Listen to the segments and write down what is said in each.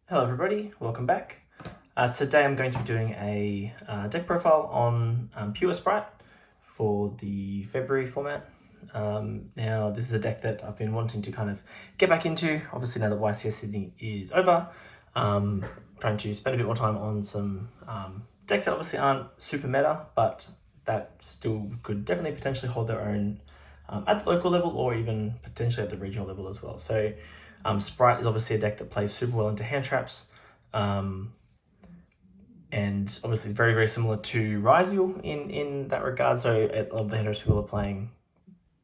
Hello everybody, welcome back. Today I'm going to be doing a deck profile on Pure Spright for the February format. Now this is a deck that I've been wanting to kind of get back into, obviously now that YCS Sydney is over. Trying to spend a bit more time on some decks that obviously aren't super meta, but that still could definitely potentially hold their own at the local level or even potentially at the regional level as well. So Spright is obviously a deck that plays super well into hand traps, and obviously very, very similar to Ryzeal in that regard. So a lot of the hand traps people are playing,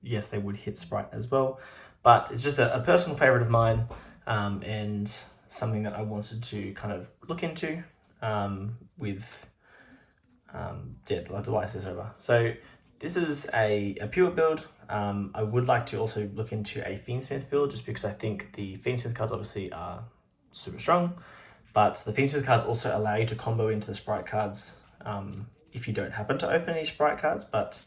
yes, they would hit Spright as well, but it's just a personal favorite of mine, and something that I wanted to kind of look into with like the YCS over. So this is a pure build. I would like to also look into a Fiendsmith build just because I think the Fiendsmith cards obviously are super strong, but the Fiendsmith cards also allow you to combo into the Spright cards if you don't happen to open any Spright cards. But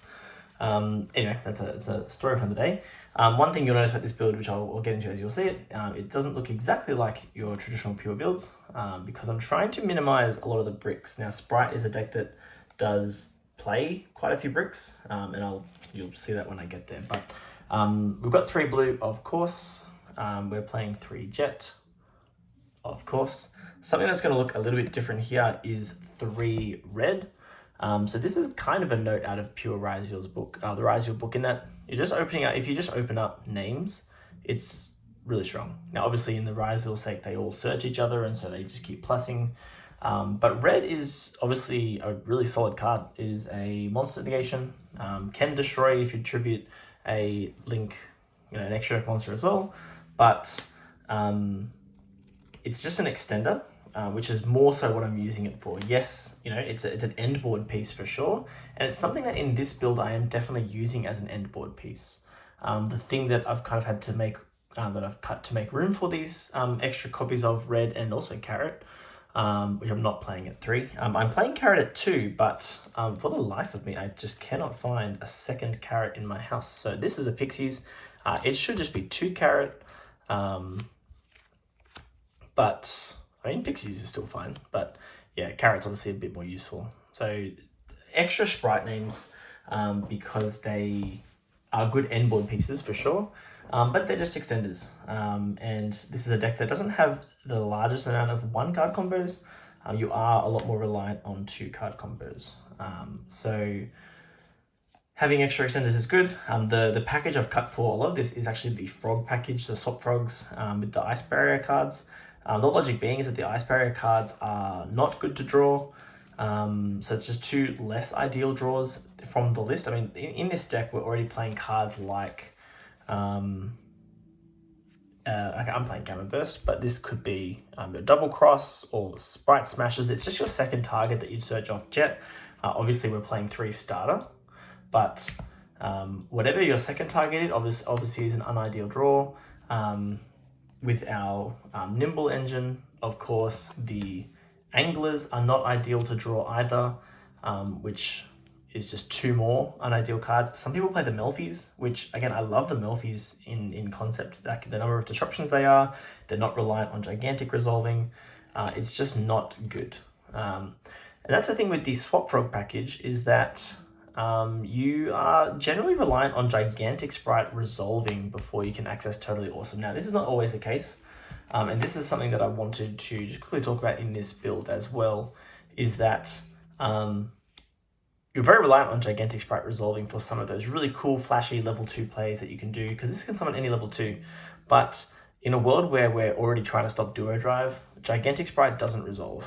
anyway, that's a story for the day. One thing you'll notice about this build, which I'll get into as you'll see it, it doesn't look exactly like your traditional pure builds because I'm trying to minimize a lot of the bricks. Now, Spright is a deck that does play quite a few bricks, and you'll see that when I get there. But we've got 3 blue, of course. We're playing 3 jet, of course. Something that's going to look a little bit different here is 3 red. So this is kind of a note out of Pure Ryzeal's book, the Ryzeal book, in that you're just opening up. If you just open up names, it's really strong. Now, obviously, in the Ryzeal sake, they all search each other, and so they just keep plussing. But red is obviously a really solid card. It is a monster negation, can destroy if you tribute a link, an extra monster as well. But it's just an extender, which is more so what I'm using it for. Yes, it's an end board piece for sure, and it's something that in this build I am definitely using as an end board piece. The thing that I've kind of had to make, that I've cut to make room for these extra copies of red and also carrot, which I'm not playing at 3. I'm playing carrot at 2, but for the life of me, I just cannot find a second carrot in my house. So this is a Pixies. It should just be 2 carrot, but I mean, Pixies is still fine, but yeah, carrot's obviously a bit more useful. So extra Spright names because they are good end board pieces for sure, but they're just extenders. And this is a deck that doesn't have the largest amount of 1-card combos. You are a lot more reliant on 2-card combos. So having extra extenders is good. The package I've cut for a lot of this is actually the frog package, the swap frogs with the ice barrier cards. The logic being is that the ice barrier cards are not good to draw. So it's just 2 less ideal draws from the list. I mean, in this deck, we're already playing cards like, okay, I'm playing Gamma Burst, but this could be a Double Cross or Spright Smashes. It's just your second target that you'd search off jet. Obviously, we're playing 3 starter, but whatever your second target is, obviously is an unideal draw. With our Nimble engine, of course, the Anglers are not ideal to draw either, which is just 2 more unideal cards. Some people play the Melfies, which, again, I love the Melfies in concept. Like the number of disruptions they are, they're not reliant on gigantic resolving. It's just not good. And that's the thing with the Swap Frog package, is that you are generally reliant on gigantic Spright resolving before you can access Totally Awesome. Now, this is not always the case, and this is something that I wanted to just quickly talk about in this build as well, is that you're very reliant on gigantic Spright resolving for some of those really cool, flashy level 2 plays that you can do, because this can summon any level 2. But in a world where we're already trying to stop Duo Drive, gigantic Spright doesn't resolve,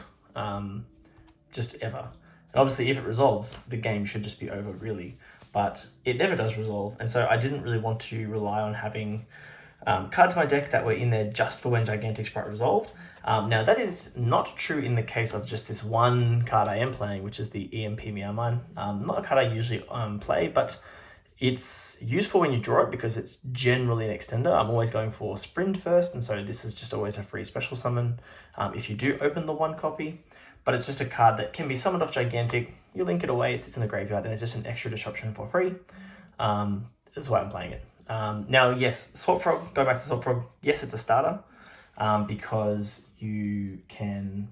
just ever. And obviously, if it resolves, the game should just be over, really. But it never does resolve, and so I didn't really want to rely on having cards in my deck that were in there just for when Gigantic Spright resolved. Now, that is not true in the case of just this one card I am playing, which is the EMP Meowmine. Not a card I usually play, but it's useful when you draw it because it's generally an extender. I'm always going for Sprint first, and so this is just always a free special summon if you do open the 1 copy. But it's just a card that can be summoned off Gigantic. You link it away, it sits in the graveyard, and it's just an extra disruption for free. That's why I'm playing it. Now, yes, Swap Frog, going back to Swap Frog, yes, it's a starter. because you can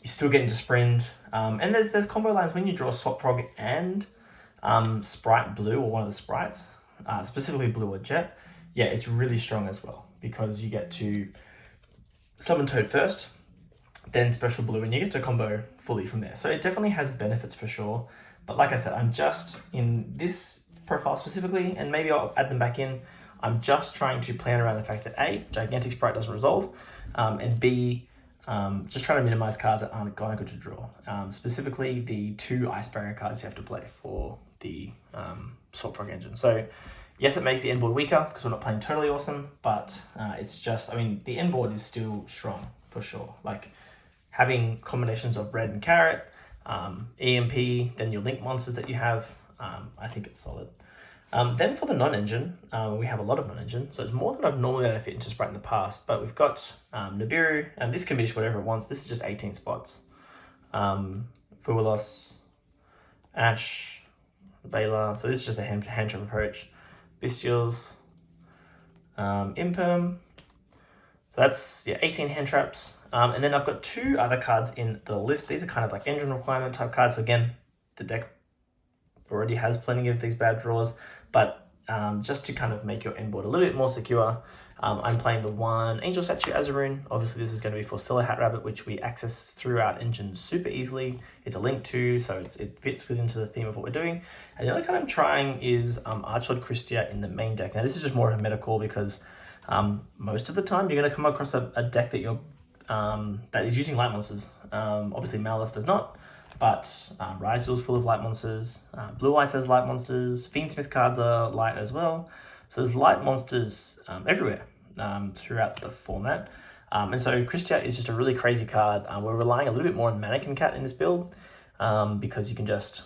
you still get into sprint. And there's combo lines when you draw Swap Frog and Spright Blue, or one of the sprites, specifically Blue or Jet. Yeah, it's really strong as well, because you get to summon Toad first, then Special Blue, and you get to combo fully from there. So it definitely has benefits for sure. But like I said, I'm just, in this profile specifically, and maybe I'll add them back in, I'm just trying to plan around the fact that A, Gigantic Spright doesn't resolve, and B, just trying to minimize cards that aren't going to go to draw. Specifically, the 2 Ice Barrier cards you have to play for the Swap Frog engine. So yes, it makes the end board weaker because we're not playing totally awesome, but it's just, I mean, the end board is still strong for sure. Like having combinations of red and carrot, EMP, then your link monsters that you have, I think it's solid. Then for the non-engine, we have a lot of non-engine, so it's more than I've normally had to fit into Spright in the past, but we've got Nibiru, and this can be just whatever it wants. This is just 18 spots. Fuelos, Ash, Vela, so this is just a hand trap approach. Bestials, Imperm, so that's 18 hand traps. And then I've got 2 other cards in the list. These are kind of like engine requirement type cards. So again, the deck already has plenty of these bad draws, but just to kind of make your end board a little bit more secure, I'm playing the 1 Angel Statue Azaroon. Obviously this is going to be for Silver Hat Rabbit, which we access through our engine super easily. It's a link to, so it fits within the theme of what we're doing. And the other card I'm trying is Archlord Christia in the main deck. Now this is just more of a meta call, because most of the time you're going to come across a deck that that is using light monsters. Obviously Malice does not, but Ryzeal is full of light monsters. Blue Eyes has light monsters. Fiendsmith cards are light as well. So there's light monsters everywhere throughout the format. And so Christia is just a really crazy card. We're relying a little bit more on Mannequin Cat in this build, because you can just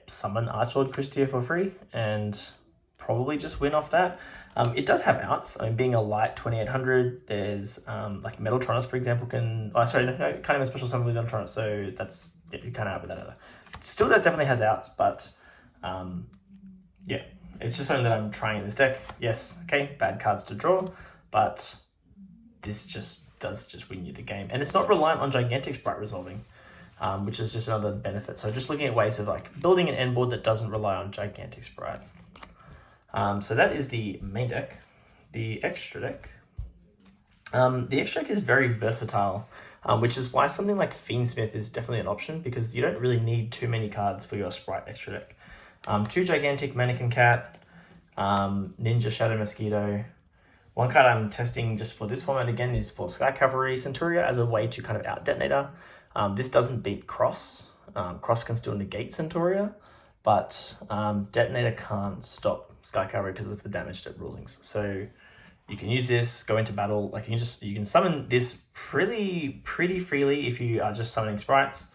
summon Archlord Christia for free and probably just win off that. It does have outs. I mean, being a light 2800, there's like Metaltronus, for example, no, can't even special summon with Metaltronus, so that's, you can't out with that either. Still definitely has outs, but yeah, it's just something that I'm trying in this deck. Yes, okay, bad cards to draw, but this does win you the game. And it's not reliant on Gigantic Spright resolving, which is just another benefit. So just looking at ways of like building an end board that doesn't rely on Gigantic Spright. So that is the main deck. The extra deck. The extra deck is very versatile, which is why something like Fiendsmith is definitely an option, because you don't really need too many cards for your Spright extra deck. 2 Gigantic Mannequin Cat, Ninja Shadow Mosquito. One card I'm testing just for this format again is for Sky Cavalry Centuria as a way to kind of out Detonator. This doesn't beat Cross. Cross can still negate Centuria, but Detonator can't stop Sky Cavalry because of the damage to rulings. So you can use this, go into battle, like you can summon this pretty freely if you are just summoning sprites.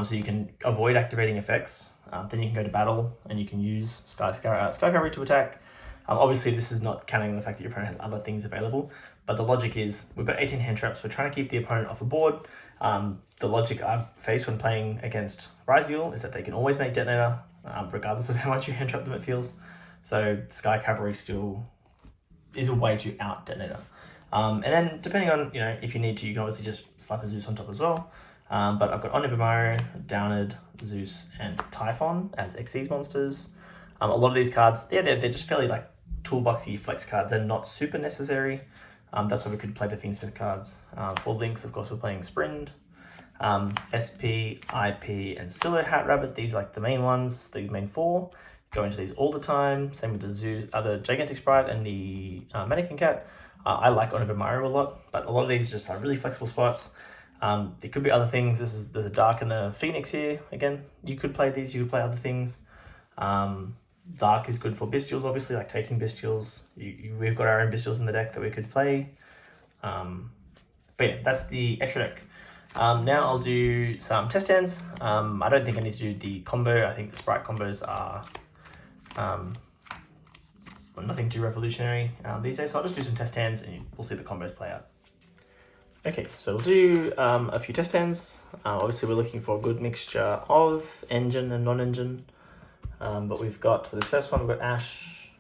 So you can avoid activating effects. Then you can go to battle and you can use Sky Cavalry to attack. Obviously this is not counting the fact that your opponent has other things available, but the logic is we've got 18 hand traps, we're trying to keep the opponent off a board. The logic I've faced when playing against Ryzeal is that they can always make Detonator, regardless of how much you hand trap them it feels. So Sky Cavalry still is a way to out Detonator. And then depending on, if you need to, you can obviously just slap a Zeus on top as well. But I've got Onibimaru, Downed, Zeus, and Typhon as Xyz monsters. A lot of these cards, they're just fairly like toolboxy flex cards. They're not super necessary. That's why we could play the Fiendsmith cards. For links, of course, we're playing Sprind, SP, IP, and Silver Hat Rabbit. These are like the main ones, the main 4. Go into these all the time. Same with the Zeus, the Gigantic Spright and the Mannequin Cat. I like Onibimaru a lot, but a lot of these just are really flexible spots. There could be other things. There's a Dark and a Phoenix here. Again, you could play these, you could play other things. Dark is good for Bestials, obviously, like taking Bestials. We've got our own Bestials in the deck that we could play. But yeah, that's the extra deck. Now I'll do some test hands. I don't think I need to do the combo. I think the Spright combos are nothing too revolutionary these days. So I'll just do some test hands and we'll see the combos play out. Okay, so we'll do a few test hands. Obviously we're looking for a good mixture of engine and non-engine. But we've got, for this first one, we've got Ash,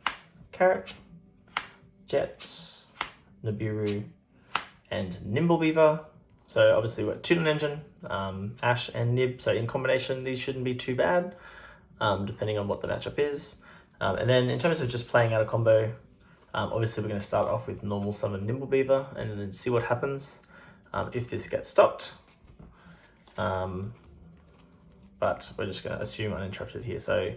Carrot, Jet, Nibiru, and Nimblebeaver. So obviously we're 2 engine, Ash and Nib. So in combination, these shouldn't be too bad, depending on what the matchup is. And then in terms of just playing out a combo, obviously we're going to start off with normal summon Nimblebeaver and then see what happens if this gets stopped. But we're just going to assume uninterrupted here. So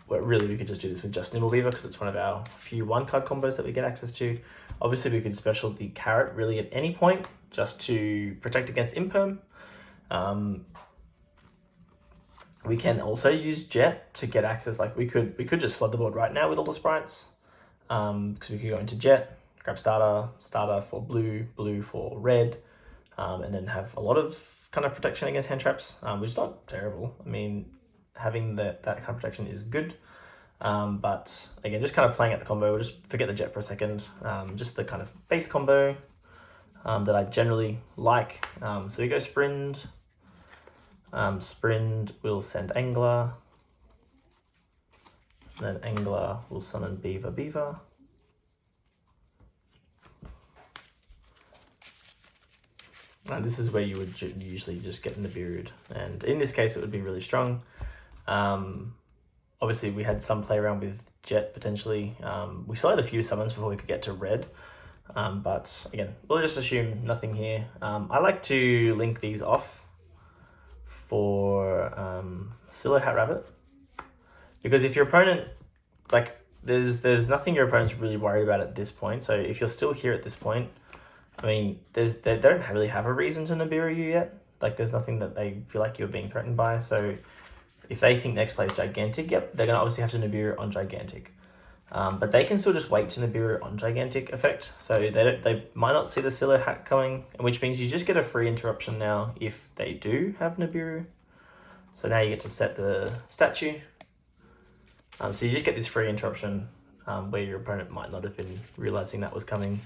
really we could just do this with just Nimblebeaver because it's one of our few 1-card combos that we get access to. Obviously we could special the Carrot really at any point just to protect against Imperm. We can also use Jet to get access. Like we could just flood the board right now with all the sprites, because we could go into Jet, grab starter for blue, blue for red, and then have a lot of kind of protection against hand traps, which is not terrible. I mean, having that kind of protection is good. But again, just kind of playing at the combo. We'll just forget the Jet for a second. Just the kind of base combo that I generally like. So we go Sprind. Sprind will send Angler. Then Angler will summon Beaver. And this is where you would usually just get Nibiru. And in this case, it would be really strong. Obviously, we had some play around with Jet potentially. We still had a few summons before we could get to red. But again, we'll just assume nothing here. I like to link these off for Silo Hat Rabbit, because if your opponent, like, there's nothing your opponent's really worried about at this point. So if you're still here at this point, I mean, they don't really have a reason to Nibiru you yet. Like, there's nothing that they feel like you're being threatened by. So if they think next play is Gigantic, yep, they're gonna obviously have to Nibiru on Gigantic. But they can still just wait to Nibiru on Gigantic effect. So they might not see the Silo Hat coming, which means you just get a free interruption now if they do have Nibiru. So now you get to set the statue. So you just get this free interruption where your opponent might not have been realizing that was coming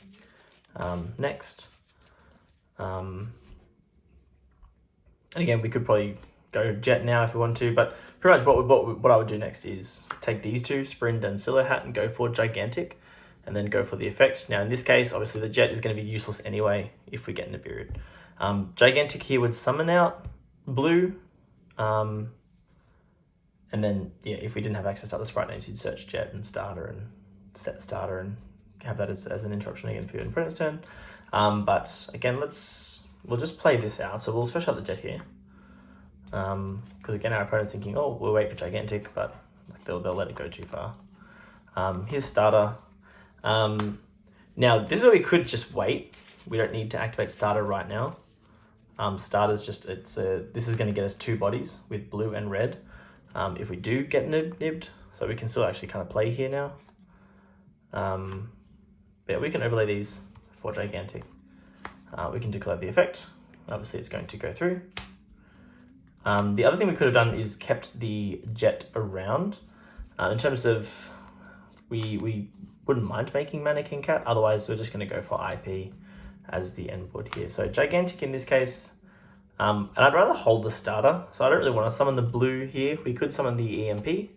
next. And again, we could probably go Jet now if we want to, but pretty much what I would do next is take these two, Sprind and Silo Hat, and go for Gigantic, and then go for the effect. Now in this case, obviously the Jet is going to be useless anyway if we get Nibiru. Gigantic here would summon out blue, and then yeah, if we didn't have access to other sprite names, you'd search Jet and starter and set starter and have that as an interruption again for your opponent's turn. But again, we'll just play this out. So we'll special out the Jet here. Because again, our opponent's thinking, oh, we'll wait for Gigantic, but like they'll let it go too far. Here's starter. Now this is where we could just wait. We don't need to activate starter right now. Starter's just this is going to get us 2 bodies with blue and red. If we do get nibbed, so we can still actually kind of play here now. But yeah, we can overlay these for Gigantic. We can declare the effect. Obviously, it's going to go through. The other thing we could have done is kept the Jet around. In terms of, we wouldn't mind making Mannequin Cat, otherwise we're just going to go for IP as the end board here. So Gigantic in this case, and I'd rather hold the starter, so I don't really want to summon the blue here. We could summon the EMP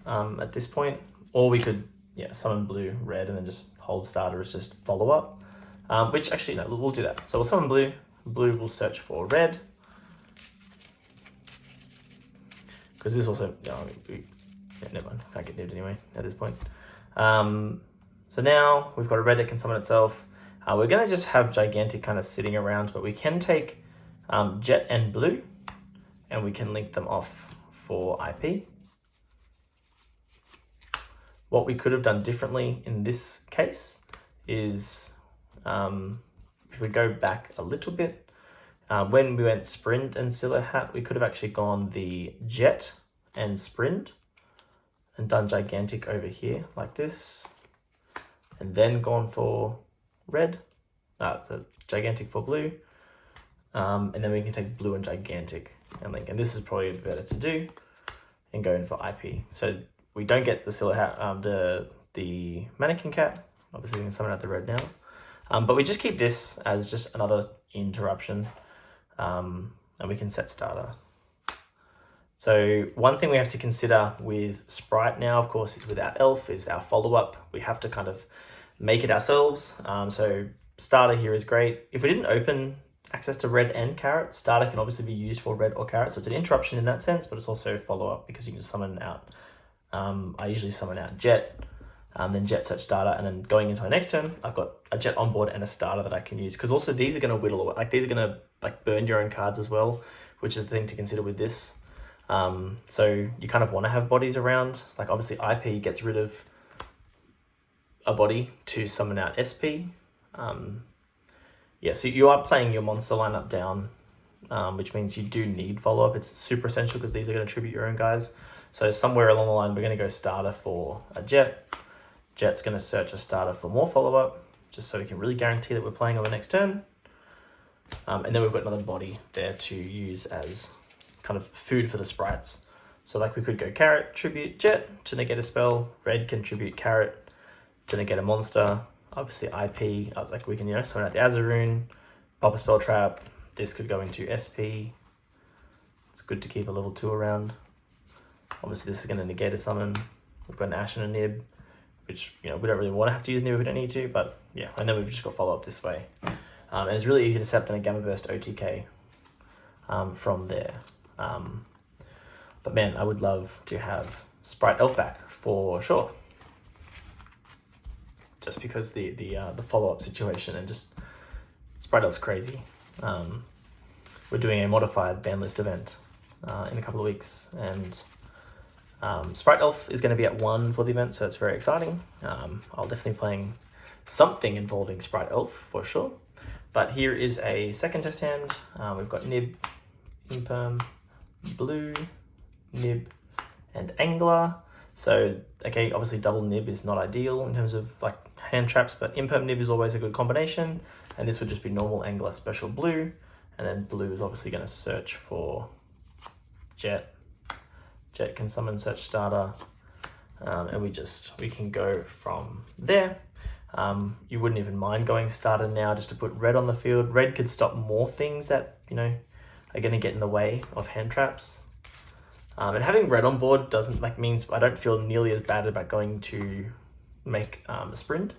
at this point, or we could summon blue, red, and then just hold starter as just follow up, which actually, no, we'll do that. So we'll summon blue, blue will search for red, because this also, never mind, can't get nibbed anyway at this point. So now we've got a red that can summon itself. We're going to just have Gigantic kind of sitting around, but we can take Jet and blue, and we can link them off for IP. What we could have done differently in this case is, if we go back a little bit, when we went Sprind and Silo Hat, we could have actually gone the Jet and Sprind and done Gigantic over here like this, and then gone for red, so Gigantic for blue, and then we can take blue and Gigantic and link, and this is probably better to do, and go in for IP. So we don't get the Silo Hat, the Mannequin Cat, obviously we can summon out the red now, but we just keep this as just another interruption, and we can set starter. So one thing we have to consider with Spright now, of course, is with our elf, is our follow-up. We have to kind of make it ourselves. So starter here is great. If we didn't open access to red and carrot, starter can obviously be used for red or carrot. So it's an interruption in that sense, but it's also follow-up because you can summon out. I usually summon out Jet, then Jet search starter, and then going into my next turn, I've got a Jet on board and a starter that I can use. Because also these are going to whittle away, like these are going to like burn your own cards as well, which is the thing to consider with this. So you kind of want to have bodies around. Like obviously IP gets rid of a body to summon out SP. Yeah, so you are playing your monster lineup down, which means you do need follow-up. It's super essential because these are going to tribute your own guys. So somewhere along the line, we're going to go starter for a Jet. Jet's going to search a starter for more follow-up, just so we can really guarantee that we're playing on the next turn. And then we've got another body there to use as kind of food for the sprites. So like we could go carrot, tribute Jet to negate a spell. Red can tribute carrot to negate a monster. Obviously IP, like we can, summon out the Azaroon, pop a spell trap. This could go into SP. It's good to keep a level 2 around. Obviously this is going to negate a summon. We've got an Ash and a Nib, which, we don't really want to have to use Nib if we don't need to, but yeah, and then we've just got follow-up this way. And it's really easy to set up in a Gamma Burst OTK from there. But man, I would love to have Spright Elf back for sure. Just because the follow-up situation and just Spright Elf's crazy. We're doing a modified ban list event in a couple of weeks, and Spright Elf is going to be at 1 for the event, so it's very exciting. I'll definitely be playing something involving Spright Elf for sure. But here is a second test hand. We've got Nib, Imperm, Blue, Nib, and Angler. So, okay, obviously double Nib is not ideal in terms of like hand traps, but Imperm Nib is always a good combination. And this would just be normal Angler special Blue. And then Blue is obviously going to search for Jet. Jet can summon search starter. And we can go from there. You wouldn't even mind going starter now just to put red on the field. Red could stop more things that, are going to get in the way of hand traps. And having red on board means I don't feel nearly as bad about going to make a sprint.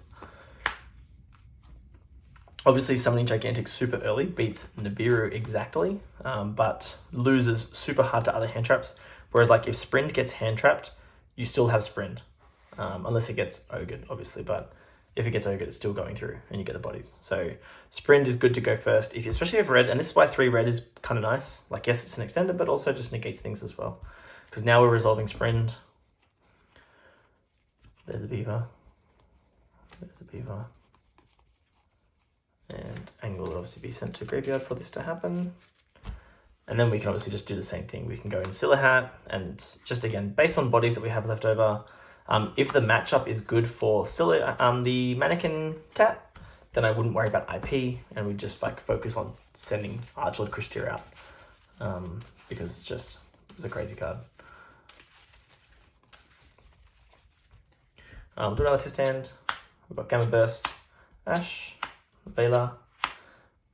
Obviously, summoning Gigantic super early beats Nibiru exactly, but loses super hard to other hand traps. Whereas like if Sprint gets hand trapped, you still have Sprint, unless it gets Ogred, obviously. But if it gets Ogred, it's still going through and you get the bodies. So Sprint is good to go first, especially if red, and this is why 3 red is kind of nice. Like yes, it's an extender, but also just negates things as well. Because now we're resolving Sprint. There's a Beaver. There's a Beaver. And Angle will obviously be sent to graveyard for this to happen. And then we can obviously just do the same thing. We can go in Silhouette and just again, based on bodies that we have left over, if the matchup is good for the Mannequin Cat, then I wouldn't worry about IP and we just like focus on sending Archlord Christier out because it's a crazy card. We'll do another test hand. We've got Gamma Burst, Ash, Vela,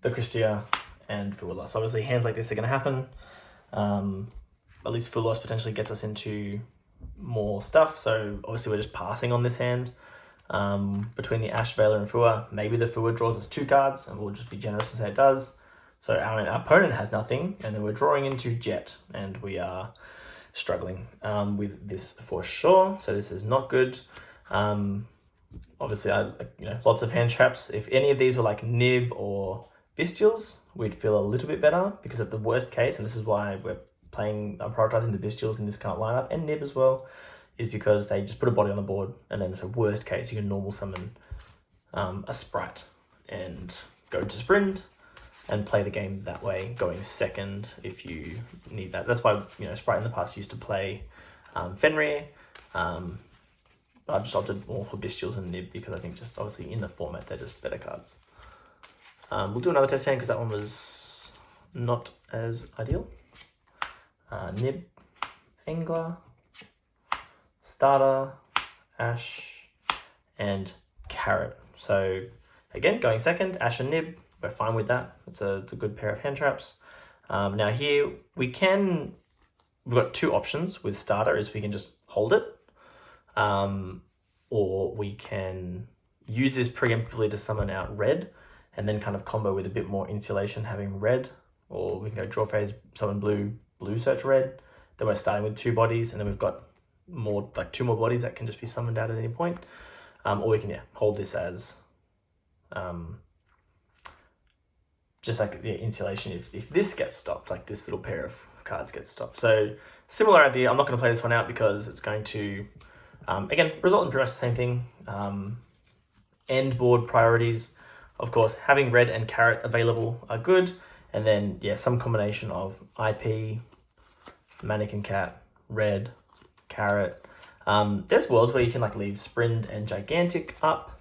the Christia, and Fuwa. So obviously hands like this are going to happen. At least Fuwa potentially gets us into more stuff. So obviously we're just passing on this hand between the Ash, Vela, and Fuwa. Maybe the Fuwa draws us 2 cards and we'll just be generous and say it does. So our opponent has nothing, and then we're drawing into Jet, and we are struggling with this for sure. So this is not good. Obviously, lots of hand traps. If any of these were like Nib or Bestials, we'd feel a little bit better because at the worst case, and this is why I'm prioritizing the Bestials in this kind of lineup and Nib as well, is because they just put a body on the board, and then so worst case, you can normal summon a Spright and go to Sprint and play the game that way, going second if you need that. That's why Spright in the past used to play Fenrir. I've just opted more for Bestials and Nib because I think just obviously in the format they're just better cards. We'll do another test hand because that one was not as ideal. Nib, Angler, Starter, Ash, and Carrot. So again, going second, Ash and Nib, we're fine with that. It's a good pair of hand traps. Now here we can we've got two options with starter, is we can just hold it, or we can use this preemptively to summon out red, and then kind of combo with a bit more insulation having red, or we can go draw phase, summon blue, blue search red. Then we're starting with 2 bodies, and then we've got more, like 2 more bodies that can just be summoned out at any point. Or we can hold this as just like the insulation if this gets stopped, like this little pair of cards gets stopped. So similar idea. I'm not going to play this one out because it's going to, again, result in pretty much the same thing. End board priorities, of course, having red and carrot available are good. And then, yeah, some combination of IP, Mannequin Cat, red, carrot. There's worlds where you can like leave Sprint and Gigantic up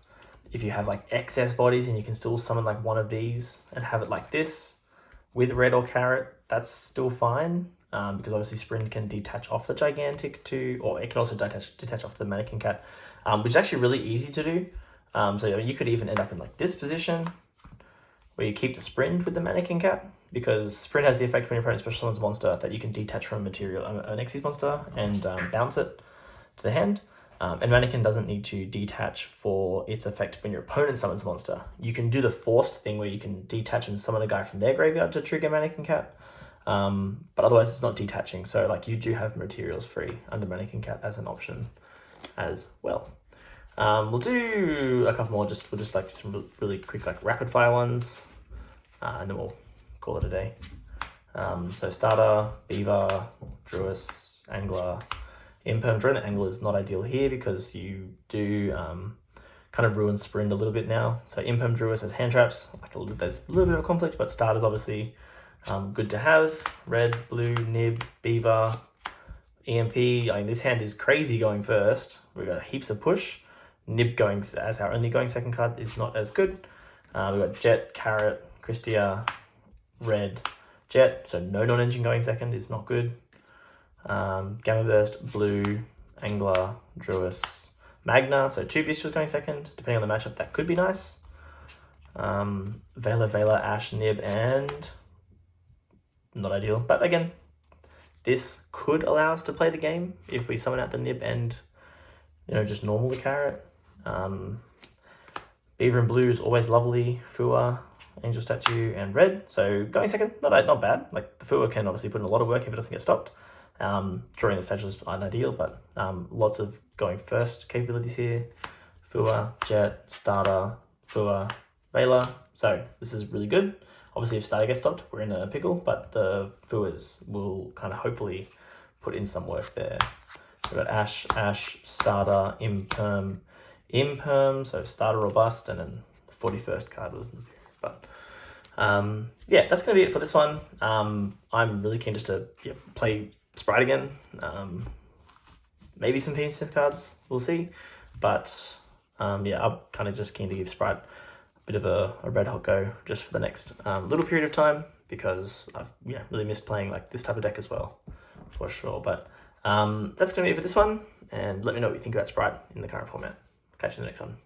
if you have like excess bodies, and you can still summon like one of these and have it like this with red or carrot. That's still fine, because obviously Sprint can detach off the Gigantic or it can also detach off the Mannequin Cat, which is actually really easy to do. So you could even end up in like this position where you keep the Sprint with the Mannequin Cat, because Sprint has the effect when your opponent special summons a monster that you can detach from material, an Xyz monster, and bounce it to the hand. And Mannequin doesn't need to detach for its effect when your opponent summons a monster. You can do the forced thing where you can detach and summon a guy from their graveyard to trigger Mannequin Cat, but otherwise it's not detaching. So like you do have materials free under Mannequin Cat as an option as well. We'll do a couple more. We'll just like some really quick like rapid fire ones, and then we'll call it a day. So starter, Beaver, Druis, Angler. Imperm. Drawing the Angler is not ideal here because you do kind of ruin Sprint a little bit now. So Imperm Druis has hand traps. There's a little bit of a conflict, but starter's obviously good to have. Red, blue, Nib, Beaver, EMP. I mean, this hand is crazy going first. We've got heaps of push. Nib going as our only going second card is not as good. We've got Jet, Carrot, Christia, Red, Jet. So no non-engine going second is not good. Gamma Burst, Blue, Angler, Druis, Magna. So 2 Bestials going second. Depending on the matchup, that could be nice. Vela, Ash, Nib, and not ideal. But again, this could allow us to play the game if we summon out the Nib and, just normal the Carrot. Beaver and Blue is always lovely. Fua, Angel Statue, and Red. So going second, not bad. Like the Fua can obviously put in a lot of work if it doesn't get stopped. Drawing the statue is unideal, but lots of going first capabilities here. Fua, Jet, Starter, Fua, Vela. So this is really good. Obviously, if Starter gets stopped, we're in a pickle, but the Fuas will kind of hopefully put in some work there. We've got Ash, Starter, Imperm, so Starter or Bust, and then the 41st card was in the period. But yeah, that's going to be it for this one. I'm really keen just to play Spright again. Maybe some Fiendsmith cards, we'll see. But yeah, I'm kind of just keen to give Spright a bit of a red hot go just for the next little period of time, because I've really missed playing like this type of deck as well, for sure. But that's going to be it for this one, and let me know what you think about Spright in the current format. Catch you in the next one.